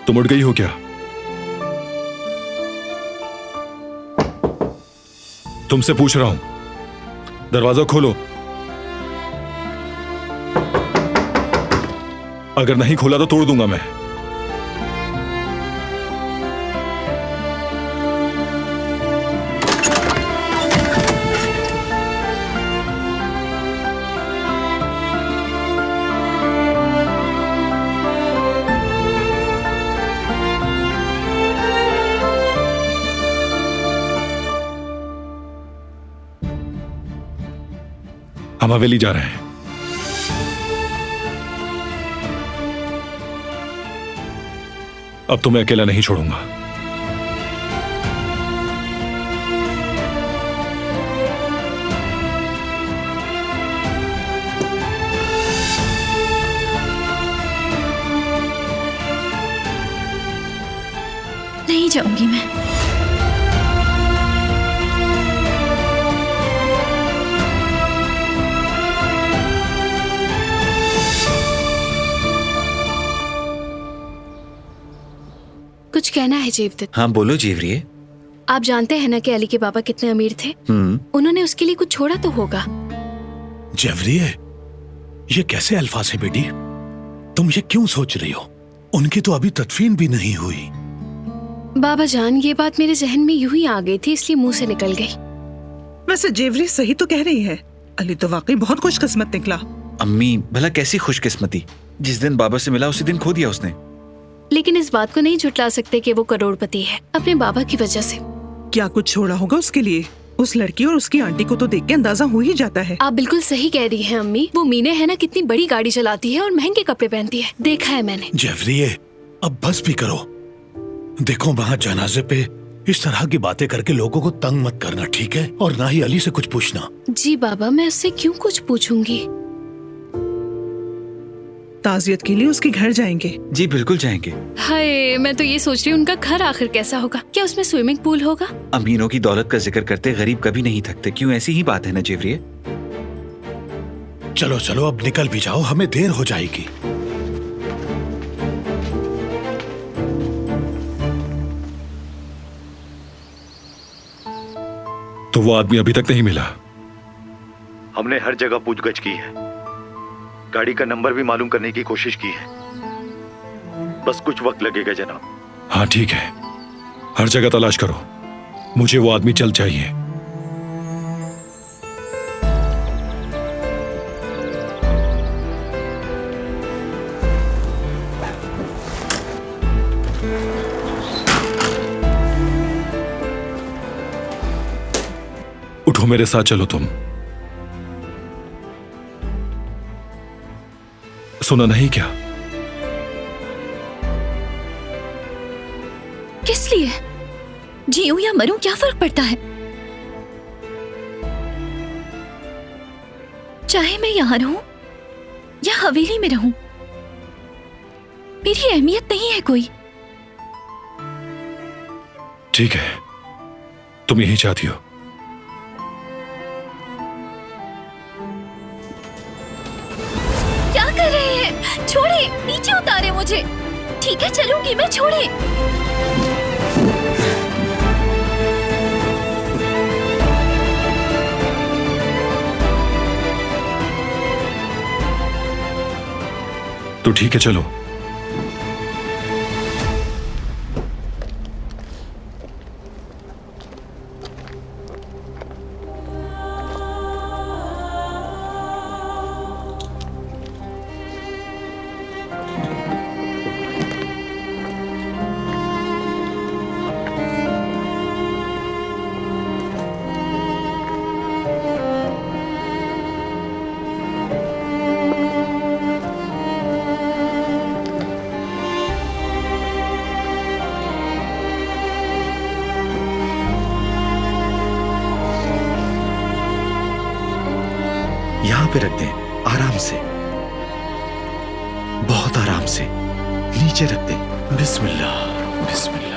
तुम उठ गई हो क्या? तुमसे पूछ रहा हूं, दरवाजा खोलो। अगर नहीं खोला तो तोड़ दूंगा मैं। हम हवेली जा रहे हैं। अब तो मैं अकेला नहीं छोड़ूंगा। नहीं जाऊंगी मैं। कुछ कहना है जीवदत्त? हाँ बोलो जीवरिए। आप जानते हैं ना कि अली के पापा कितने अमीर थे। उन्होंने उसके लिए कुछ छोड़ा तो होगा। जेवरिए, ये कैसे अल्फाज है बेटी? तुम ये क्यों सोच रही हो? उनकी तो अभी तदफीन भी नहीं हुई। बाबा जान, ये बात मेरे जहन में यूं ही आ गई थी, इसलिए मुंह से निकल गई। वैसे जेवरी सही तो कह रही है, अली तो वाकई बहुत खुशकिस्मत निकला। अम्मी भला कैसी खुशकिस्मती, जिस दिन बाबा से मिला उसी दिन खो दिया उसने। लेकिन इस बात को नहीं झुटला सकते कि वो करोड़पति है, अपने बाबा की वजह से। क्या कुछ छोड़ा होगा उसके लिए? उस लड़की और उसकी आंटी को तो देख के अंदाजा हो ही जाता है। आप बिल्कुल सही कह रही हैं अम्मी। वो मीने है ना, कितनी बड़ी गाड़ी चलाती है और महंगे कपड़े पहनती है, देखा है मैंने। जेवरिए, अब बस भी करो। देखो, वहाँ जनाजे पे इस तरह की बातें करके लोगों को तंग मत करना, ठीक है? और ना ही अली से कुछ पूछना। जी बाबा, मैं उससे क्यों कुछ पूछूंगी? ताजियत के लिए उसके घर जाएंगे। जी बिल्कुल जाएंगे। हाय, मैं तो ये सोच रही हूँ उनका घर आखिर कैसा होगा। क्या उसमें स्विमिंग पूल होगा? अमीरों की दौलत का जिक्र करते गरीब कभी नहीं थकते, क्यों? ऐसी ही बात है ना जीवरिए। चलो चलो, अब निकल भी जाओ, हमें देर हो जाएगी। तो वो आदमी अभी तक नहीं मिला? हमने हर जगह पूछगछ की है, गाड़ी का नंबर भी मालूम करने की कोशिश की है। बस कुछ वक्त लगेगा जनाब। हाँ ठीक है, हर जगह तलाश करो, मुझे वो आदमी जल्द चाहिए। उठो, मेरे साथ चलो तुम। सुना नहीं क्या? किस लिए? जीऊं या मरूं, क्या फर्क पड़ता है? चाहे मैं यहाँ रहूं या हवेली में रहूं, मेरी अहमियत नहीं है कोई। ठीक है, तुम यही चाहती हो। क्या कर रहे हैं? छोड़े, नीचे उतारे मुझे। ठीक है, चलूंगी मैं, छोड़े। तो ठीक है, चलो। यहाँ पे रख दें, आराम से, बहुत आराम से। नीचे रख दें। बिस्मिल्लाह, बिस्मिल्लाह।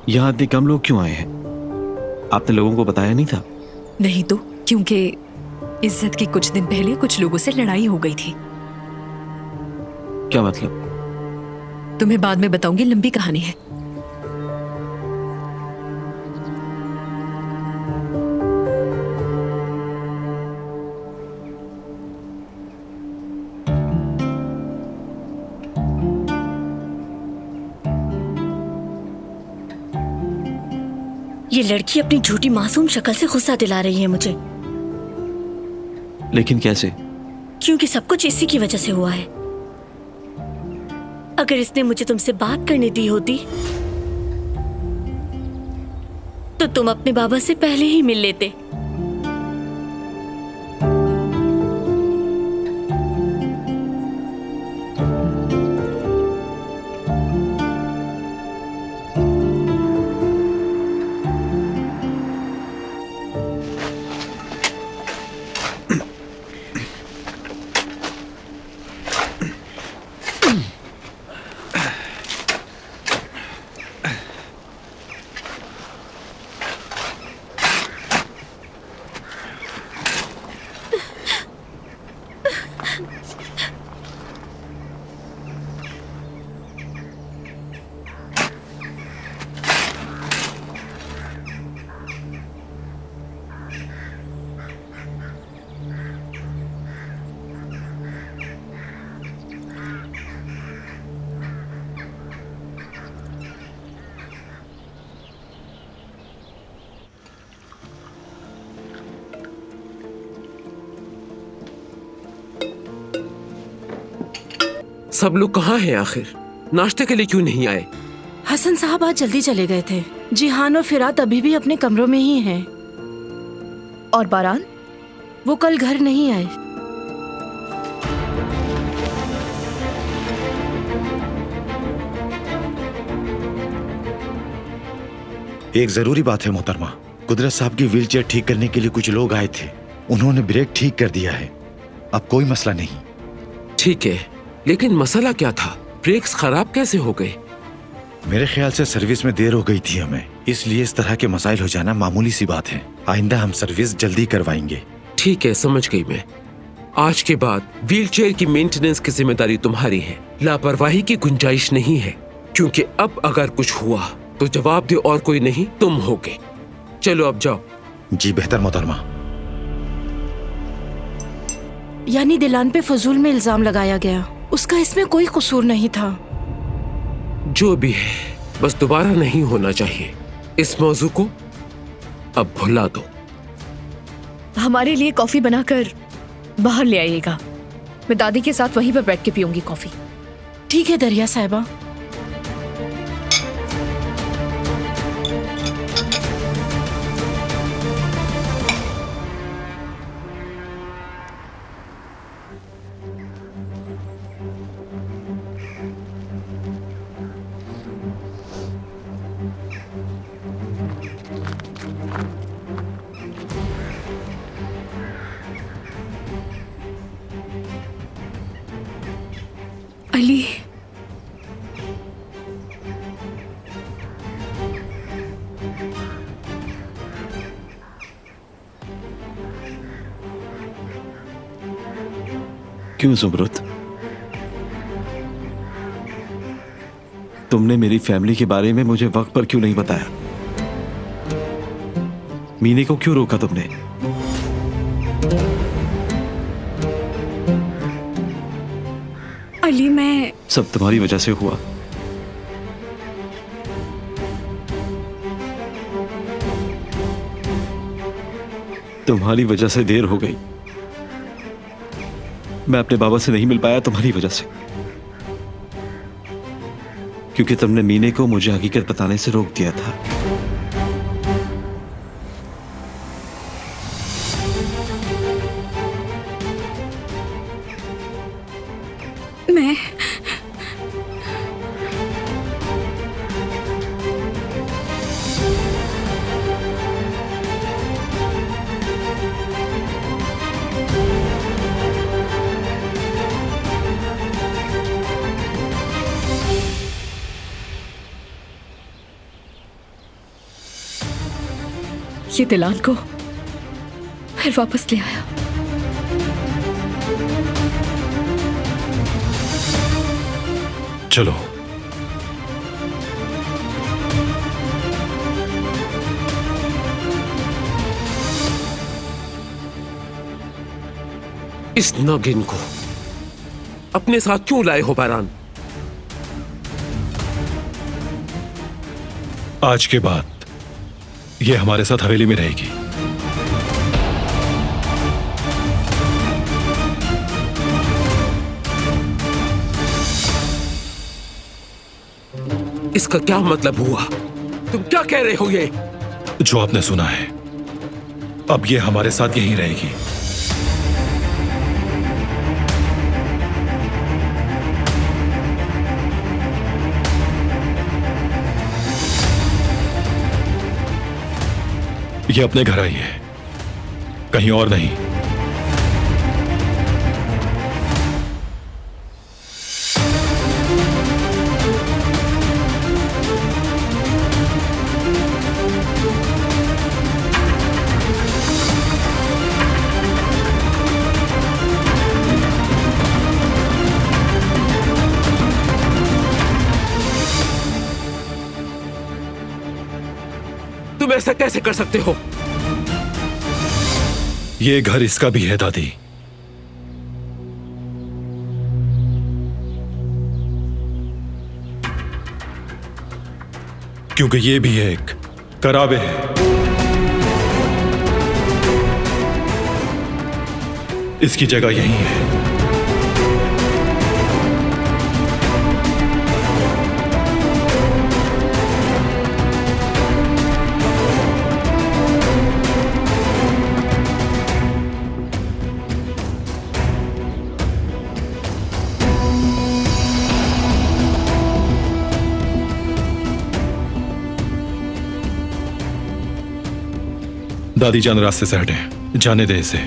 यहाँ इतने कम लोग क्यों आए हैं? आपने लोगों को बताया नहीं था? नहीं तो, क्योंकि इज्जत के कुछ दिन पहले कुछ लोगों से लड़ाई हो गई थी। क्या मतलब? तुम्हें बाद में बताऊंगी, लंबी कहानी है। ये लड़की अपनी झूठी मासूम शक्ल से गुस्सा दिला रही है मुझे। लेकिन कैसे? क्योंकि सब कुछ इसी की वजह से हुआ है। अगर इसने मुझे तुमसे बात करने दी होती तो तुम अपने बाबा से पहले ही मिल लेते। सब लोग कहाँ हैं आखिर? नाश्ते के लिए क्यों नहीं आए? हसन साहब आज जल्दी चले गए थे। जिहान और फिरात अभी भी अपने कमरों में ही हैं। और बारान? वो कल घर नहीं आए। एक जरूरी बात है मोहतरमा, कुदरत साहब की व्हीलचेयर ठीक करने के लिए कुछ लोग आए थे। उन्होंने ब्रेक ठीक कर दिया है। अब कोई मसला नहीं। ठीक है, लेकिन मसला क्या था? ब्रेक्स खराब कैसे हो गए? मेरे ख्याल से सर्विस में देर हो गई थी हमें, इसलिए इस तरह के मसाइल हो जाना मामूली सी बात है। आइंदा हम सर्विस जल्दी करवाएंगे। ठीक है, समझ गई मैं। आज के बाद व्हीलचेयर की मेंटेनेंस की जिम्मेदारी तुम्हारी है। लापरवाही की गुंजाइश नहीं है, क्योंकि अब अगर कुछ हुआ तो जवाब दे और कोई नहीं, तुम होगे। चलो अब जाओ। जी बेहतर मोहतरमा। यानी दिलान पे फजूल में इल्जाम लगाया गया। उसका इसमें कोई कसूर नहीं था। जो भी है, बस दोबारा नहीं होना चाहिए। इस मौजू को अब भुला दो। हमारे लिए कॉफी बनाकर बाहर ले आइएगा। मैं दादी के साथ वहीं पर बैठ के पीऊंगी कॉफी। ठीक है दरिया साहिबा। अली, क्यों जुमरुत? तुमने मेरी फैमिली के बारे में मुझे वक्त पर क्यों नहीं बताया? मीने को क्यों रोका तुमने? अली, मैं सब तुम्हारी वजह से हुआ। तुम्हारी वजह से देर हो गई। मैं अपने बाबा से नहीं मिल पाया तुम्हारी वजह से, क्योंकि तुमने मीने को मुझे हकीकत बताने से रोक दिया था। मैं ये दिलान को फिर वापस ले आया। चलो। इस नागिन को अपने साथ क्यों लाए हो बारान? आज के बाद ये हमारे साथ हवेली में रहेगी। इसका क्या मतलब हुआ? तुम क्या कह रहे हो? ये जो आपने सुना है, अब ये हमारे साथ यहीं रहेगी। ये अपने घर आई है, कहीं और नहीं। तुम ऐसा कैसे कर सकते हो? ये घर इसका भी है दादी। क्योंकि ये भी एक कराबे है। इसकी जगह यही है। दादी जान रास्ते से हटे, जाने दे इसे।